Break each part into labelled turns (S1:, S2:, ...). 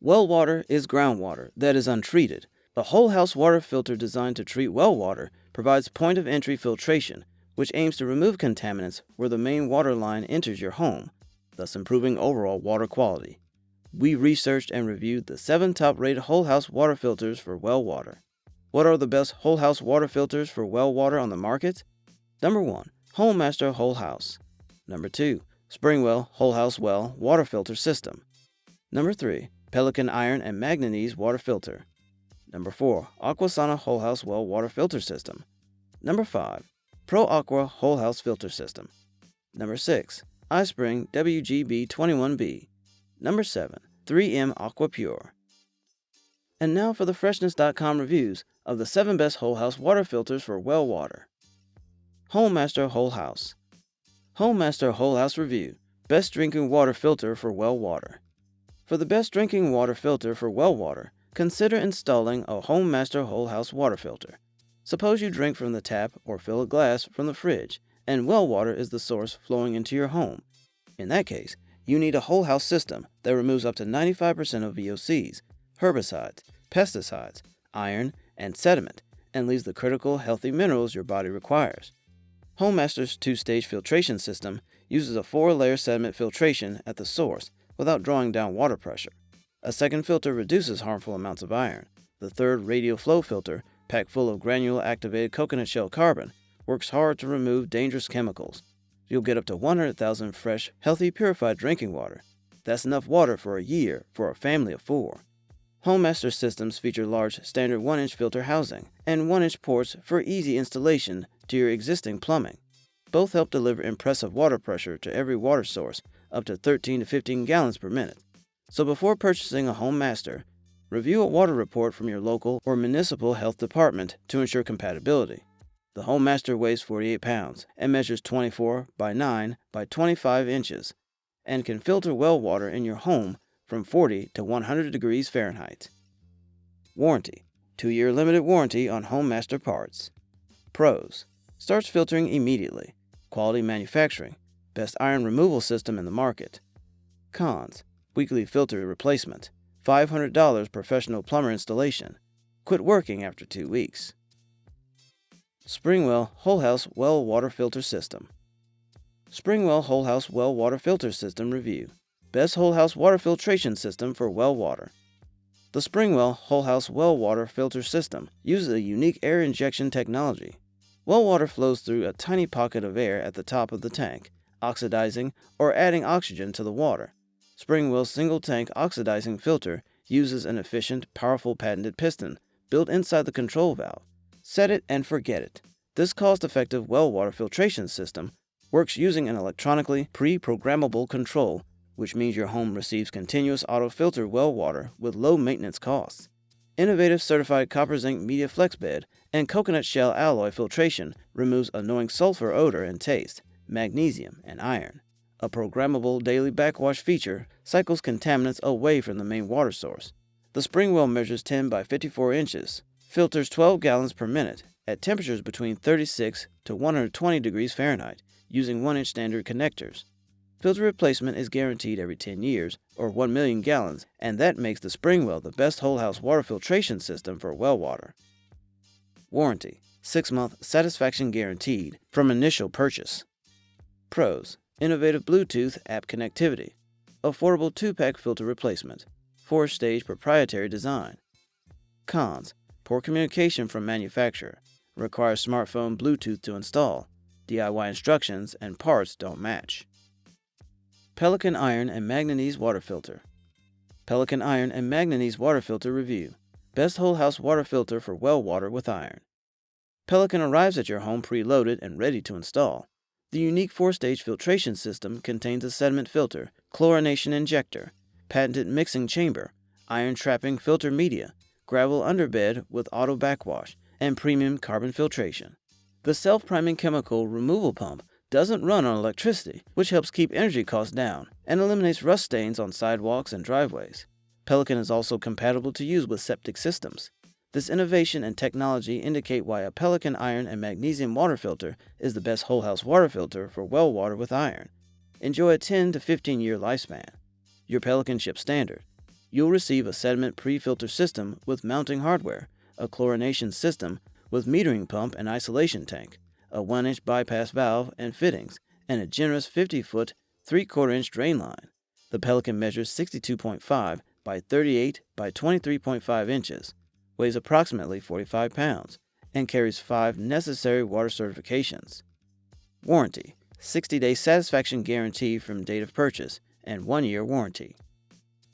S1: Well water is groundwater that is untreated. A whole house water filter designed to treat well water provides point of entry filtration, which aims to remove contaminants where the main water line enters your home, thus improving overall water quality. We researched and reviewed the 7 top-rated whole house water filters for well water. What are the best whole house water filters for well water on the market? Number 1. HomeMaster Whole House. Number 2. SpringWell Whole House Well Water Filter System. Number 3. Pelican Iron and Manganese Water Filter. Number 4. Aquasana Whole House Well Water Filter System. Number 5. PRO+AQUA Whole House Filter System. Number 6. iSpring WGB21B. Number 7. 3M Aqua-Pure. And now for the Freshness.com reviews of the 7 best whole house water filters for well water. HomeMaster Whole House. HomeMaster Whole House Review. Best drinking water filter for well water. For the best drinking water filter for well water, consider installing a HomeMaster Whole House water filter. Suppose you drink from the tap or fill a glass from the fridge, and well water is the source flowing into your home. In that case, you need a whole house system that removes up to 95% of VOCs, herbicides, pesticides, iron, and sediment, and leaves the critical healthy minerals your body requires. HomeMaster's 2-stage filtration system uses a 4-layer sediment filtration at the source without drawing down water pressure. A second filter reduces harmful amounts of iron. The third radial flow filter, packed full of granule activated coconut shell carbon, works hard to remove dangerous chemicals. You'll get up to 100,000 fresh, healthy, purified drinking water. That's enough water for a year for a family of 4. HomeMaster systems feature large standard 1-inch filter housing and 1-inch ports for easy installation to your existing plumbing. Both help deliver impressive water pressure to every water source, up to 13 to 15 gallons per minute. So before purchasing a HomeMaster, review a water report from your local or municipal health department to ensure compatibility. The HomeMaster weighs 48 pounds and measures 24 by 9 by 25 inches and can filter well water in your home from 40 to 100 degrees Fahrenheit. Warranty: 2-year limited warranty on HomeMaster parts. Pros: starts filtering immediately. Quality manufacturing. Best iron removal system in the market. Cons: weekly filter replacement. $500 professional plumber installation. Quit working after 2 weeks. SpringWell Whole House Well Water Filter System. SpringWell Whole House Well Water Filter System Review. Best whole house water filtration system for well water. The SpringWell Whole House Well Water Filter System uses a unique air injection technology. Well water flows through a tiny pocket of air at the top of the tank, oxidizing or adding oxygen to the water. SpringWell's single-tank oxidizing filter uses an efficient, powerful patented piston built inside the control valve. Set it and forget it. This cost-effective well water filtration system works using an electronically pre-programmable control, which means your home receives continuous auto-filter well water with low maintenance costs. Innovative certified copper zinc media flex bed and coconut shell alloy filtration removes annoying sulfur odor and taste, magnesium, and iron. A programmable daily backwash feature cycles contaminants away from the main water source. The SpringWell measures 10 by 54 inches, filters 12 gallons per minute at temperatures between 36 to 120 degrees Fahrenheit using 1-inch standard connectors. Filter replacement is guaranteed every 10 years, or 1 million gallons, and that makes the SpringWell the best whole house water filtration system for well water. Warranty: 6-month satisfaction guaranteed from initial purchase. Pros: innovative Bluetooth app connectivity, affordable 2-pack filter replacement, 4-stage proprietary design. Cons: poor communication from manufacturer, requires smartphone Bluetooth to install, DIY instructions and parts don't match. Pelican Iron and Manganese Water Filter. Pelican Iron and Manganese Water Filter Review. Best whole house water filter for well water with iron. Pelican arrives at your home preloaded and ready to install. The unique 4-stage filtration system contains a sediment filter, chlorination injector, patented mixing chamber, iron trapping filter media, gravel underbed with auto backwash, and premium carbon filtration. The self-priming chemical removal pump doesn't run on electricity, which helps keep energy costs down and eliminates rust stains on sidewalks and driveways. Pelican is also compatible to use with septic systems. This innovation and technology indicate why a Pelican iron and magnesium water filter is the best whole house water filter for well water with iron. Enjoy a 10 to 15 year lifespan. Your Pelican ships standard. You'll receive a sediment pre-filter system with mounting hardware, a chlorination system with metering pump and isolation tank, a 1-inch bypass valve and fittings, and a generous 50-foot, 3/4-inch drain line. The Pelican measures 62.5 by 38 by 23.5 inches, weighs approximately 45 pounds, and carries 5 necessary water certifications. Warranty: 60-day satisfaction guarantee from date of purchase and 1-year warranty.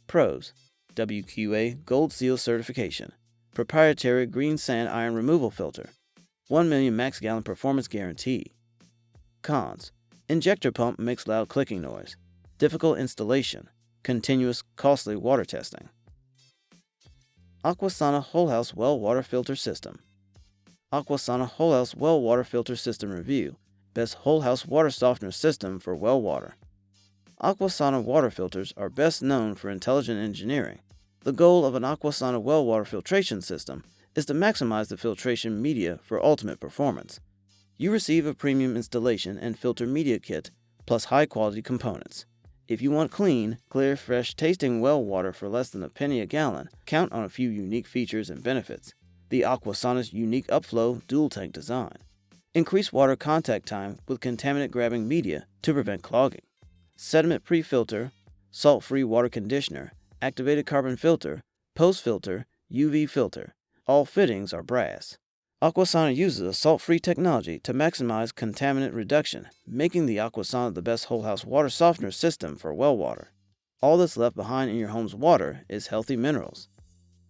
S1: Pros: WQA Gold Seal certification, Proprietary Greensand Iron removal filter, 1 million max gallon performance guarantee. Cons: injector pump makes loud clicking noise, difficult installation, continuous costly water testing. Aquasana Whole House Well Water Filter System. Aquasana Whole House Well Water Filter System Review. Best whole house water softener system for well water. Aquasana water filters are best known for intelligent engineering. The goal of an Aquasana well water filtration system is to maximize the filtration media for ultimate performance. You receive a premium installation and filter media kit plus high-quality components. If you want clean, clear, fresh tasting well water for less than a penny a gallon, count on a few unique features and benefits. The Aquasana's unique upflow dual tank design. Increase water contact time with contaminant-grabbing media to prevent clogging. Sediment pre-filter, salt-free water conditioner, activated carbon filter, post-filter, UV filter. All fittings are brass. Aquasana uses a salt-free technology to maximize contaminant reduction, making the Aquasana the best whole house water softener system for well water. All that's left behind in your home's water is healthy minerals.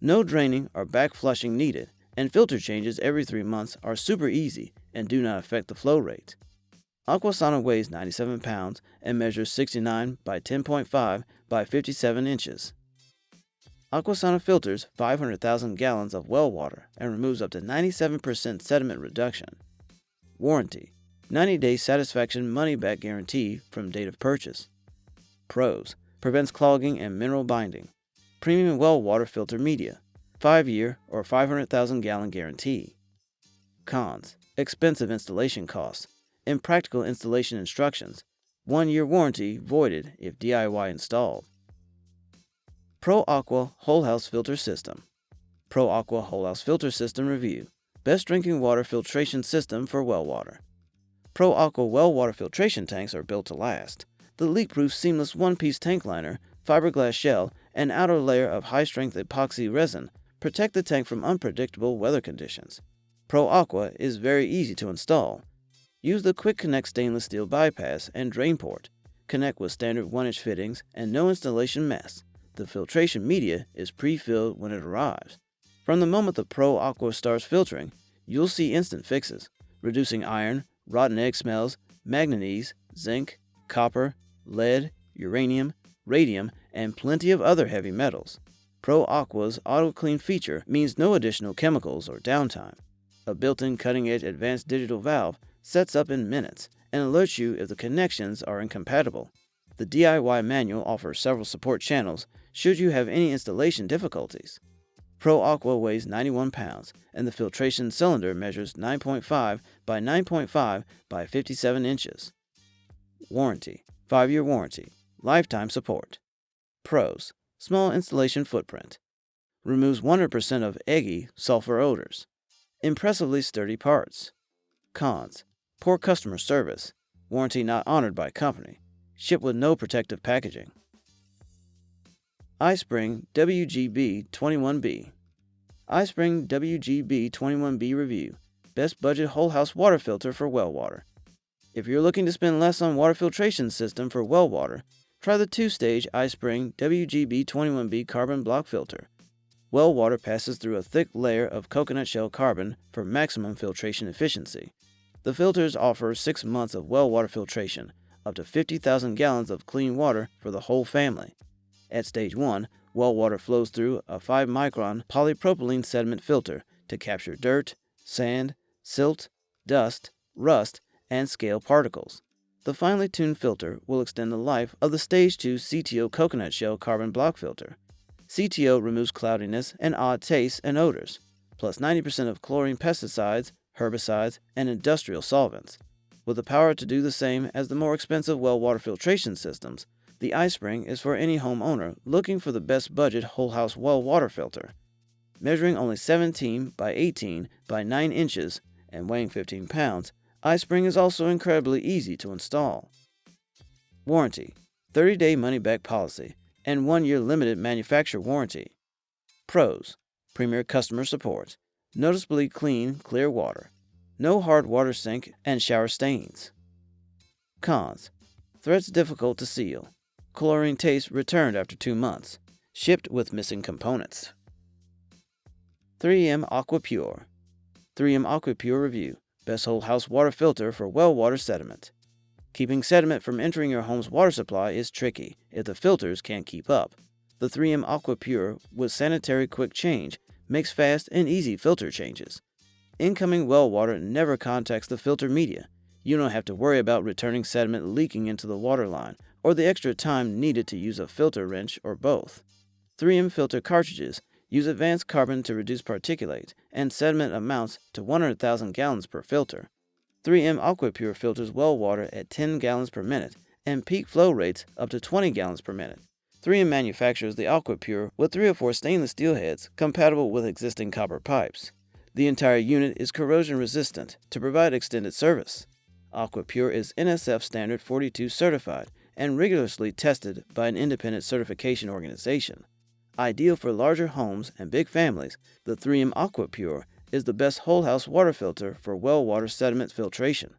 S1: No draining or back flushing needed, and filter changes every 3 months are super easy and do not affect the flow rate. Aquasana weighs 97 pounds and measures 69 by 10.5 by 57 inches. Aquasana filters 500,000 gallons of well water and removes up to 97% sediment reduction. Warranty: 90-day satisfaction money-back guarantee from date of purchase. Pros: prevents clogging and mineral binding. Premium well water filter media. 5-year or 500,000 gallon guarantee. Cons: expensive installation costs. Impractical installation instructions. 1-year warranty voided if DIY installed. PRO+AQUA Whole House Filter System. PRO+AQUA Whole House Filter System Review. Best drinking water filtration system for well water. PRO+AQUA well water filtration tanks are built to last. The leak-proof seamless one-piece tank liner, fiberglass shell, and outer layer of high-strength epoxy resin protect the tank from unpredictable weather conditions. PRO+AQUA is very easy to install. Use the Quick Connect stainless steel bypass and drain port. Connect with standard 1-inch fittings and no installation mess. The filtration media is pre-filled when it arrives. From the moment the PRO+AQUA starts filtering, you'll see instant fixes, reducing iron, rotten egg smells, manganese, zinc, copper, lead, uranium, radium, and plenty of other heavy metals. PRO+AQUA's auto-clean feature means no additional chemicals or downtime. A built-in cutting-edge advanced digital valve sets up in minutes and alerts you if the connections are incompatible. The DIY manual offers several support channels should you have any installation difficulties. PRO+AQUA weighs 91 pounds, and the filtration cylinder measures 9.5 by 9.5 by 57 inches. Warranty: 5-year warranty, lifetime support. Pros: small installation footprint. Removes 100% of eggy sulfur odors. Impressively sturdy parts. Cons: poor customer service. Warranty not honored by company. Shipped with no protective packaging. iSpring WGB-21B. iSpring WGB-21B Review. Best budget whole house water filter for well water. If you're looking to spend less on water filtration system for well water, try the 2-stage iSpring WGB-21B carbon block filter. Well water passes through a thick layer of coconut shell carbon for maximum filtration efficiency. The filters offer 6 months of well water filtration, up to 50,000 gallons of clean water for the whole family. At stage 1, well water flows through a 5-micron polypropylene sediment filter to capture dirt, sand, silt, dust, rust, and scale particles. The finely tuned filter will extend the life of the stage 2 CTO coconut shell carbon block filter. CTO removes cloudiness and odd tastes and odors, plus 90% of chlorine pesticides, herbicides, and industrial solvents. With the power to do the same as the more expensive well water filtration systems, The iSpring is for any homeowner looking for the best budget whole house well water filter. Measuring only 17 by 18 by 9 inches and weighing 15 pounds, iSpring is also incredibly easy to install. Warranty: 30-day money-back policy and 1-year limited manufacturer warranty. Pros: premier customer support, noticeably clean, clear water, no hard water sink and shower stains. Cons: threads difficult to seal, chlorine taste returned after 2 months, shipped with missing components. 3M Aqua-Pure. 3M Aqua-Pure Review: best whole house water filter for well water sediment. Keeping sediment from entering your home's water supply is tricky if the filters can't keep up. The 3M Aqua-Pure with sanitary quick change makes fast and easy filter changes. Incoming well water never contacts the filter media. You don't have to worry about returning sediment leaking into the water line or the extra time needed to use a filter wrench or both. 3M filter cartridges use advanced carbon to reduce particulate and sediment amounts to 100,000 gallons per filter. 3M Aqua-Pure filters well water at 10 gallons per minute and peak flow rates up to 20 gallons per minute. 3M manufactures the Aqua-Pure with 3 or 4 stainless steel heads compatible with existing copper pipes. The entire unit is corrosion resistant to provide extended service. Aqua-Pure is NSF Standard 42 certified and rigorously tested by an independent certification organization. Ideal for larger homes and big families, the 3M Aqua-Pure is the best whole house water filter for well water sediment filtration.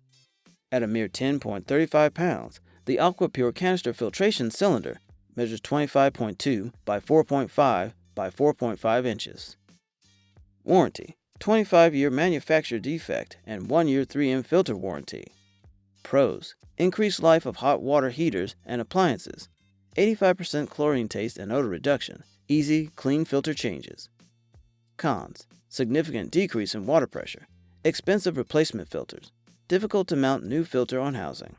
S1: At a mere 10.35 pounds, the Aqua-Pure canister filtration cylinder measures 25.2 by 4.5 by 4.5 inches. Warranty: 25-year manufacturer defect and 1-year 3M filter warranty. Pros: increased life of hot water heaters and appliances, 85% chlorine taste and odor reduction, easy, clean filter changes. Cons: significant decrease in water pressure, expensive replacement filters, difficult to mount new filter on housing.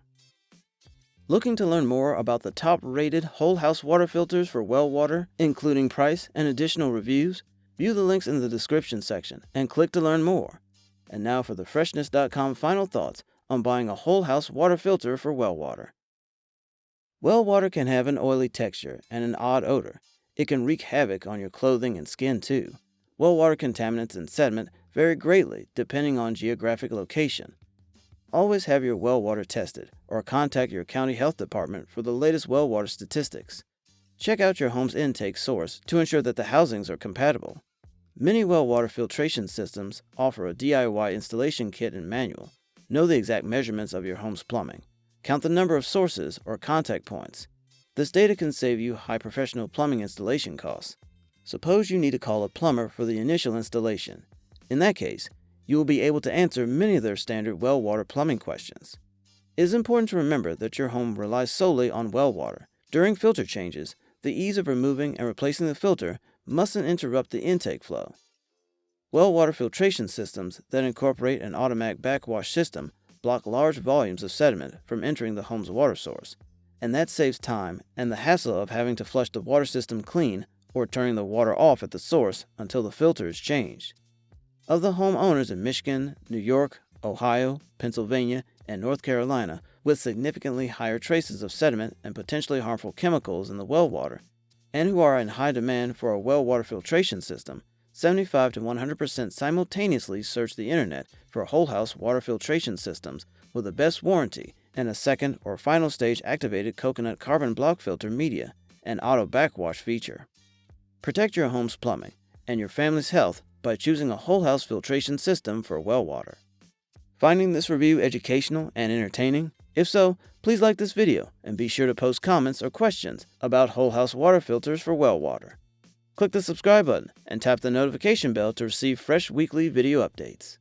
S1: Looking to learn more about the top-rated whole house water filters for well water, including price and additional reviews? View the links in the description section and click to learn more. And now for the Freshness.com final thoughts on buying a whole house water filter for well water. Well water can have an oily texture and an odd odor. It can wreak havoc on your clothing and skin too. Well water contaminants and sediment vary greatly depending on geographic location. Always have your well water tested or contact your county health department for the latest well water statistics. Check out your home's intake source to ensure that the housings are compatible. Many well water filtration systems offer a DIY installation kit and manual. Know the exact measurements of your home's plumbing. Count the number of sources or contact points. This data can save you high professional plumbing installation costs. Suppose you need to call a plumber for the initial installation. In that case, you will be able to answer many of their standard well water plumbing questions. It is important to remember that your home relies solely on well water. During filter changes, the ease of removing and replacing the filter mustn't interrupt the intake flow. Well water filtration systems that incorporate an automatic backwash system block large volumes of sediment from entering the home's water source, and that saves time and the hassle of having to flush the water system clean or turning the water off at the source until the filter is changed. Of the homeowners in Michigan, New York, Ohio, Pennsylvania, and North Carolina with significantly higher traces of sediment and potentially harmful chemicals in the well water, and who are in high demand for a well water filtration system, 75 to 100% simultaneously search the internet for whole house water filtration systems with the best warranty and a second or final stage activated coconut carbon block filter media and auto backwash feature. Protect your home's plumbing and your family's health by choosing a whole house filtration system for well water. Finding this review educational and entertaining? If so, please like this video and be sure to post comments or questions about whole house water filters for well water. Click the subscribe button and tap the notification bell to receive fresh weekly video updates.